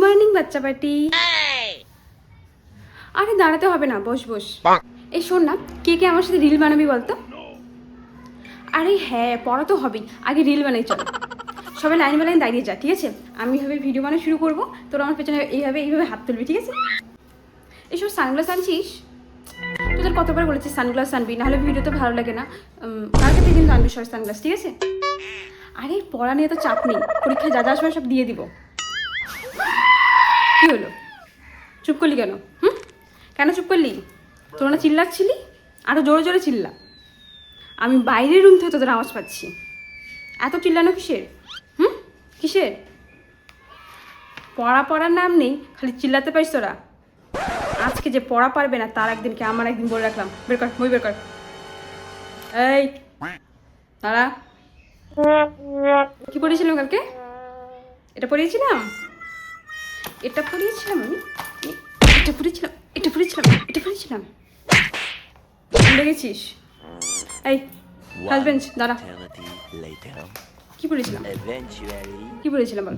Morning বাচ্চা party. আরে দাঁড়াতে হবে না, বস বস। এই শোন না, কে কে আমার সাথে রিল বানাবি বলতো? আরে হ্যাঁ, পড়া তো হবেই, আগে রিল বানাই চল। সবাই লাইন বাই লাইন দাঁড়িয়ে যা, ঠিক আছে? আমি এইভাবে ভিডিও বানানো শুরু করবো, তোর আমার পেছনে এইভাবে হাত তুলবি, ঠিক আছে? এসব সানগ্লাস আনছিস? তোদের কতবার বলেছি সানগ্লাস আনবি, নাহলে ভিডিও তো ভালো লাগে না। কালকে কিন্তু আনবি সব সানগ্লাস, ঠিক আছে? আরে পড়া নিয়ে তো চাপ নেই, পরীক্ষা যা যা আসবে সব দিয়ে দিব। কী হলো, চুপ করলি কেন? কেন চুপ করলি? তোরা না চিল্লাচ্ছিলি? আরও জোরে জোরে চিল্লা। আমি বাইরের রুম থেকে তোদের আওয়াজ পাচ্ছি। এত চিল্লানো কিসের? কিসের? পড়ার নাম নেই, খালি চিল্লাতে পারিস তোরা। আজকে যে পড়া পারবে না তার একদিনকে আমার একদিন বলে রাখলাম। বের কর, বই বের কর। এই দাঁড়া, কি পড়িয়েছিলাম কালকে? এটা পড়িয়েছিলাম আমি এটা পড়িয়েছিলাম ভুলে গেছিস? এই হাজবেন্ড দাঁড়া, কি পড়িয়েছিলাম বল?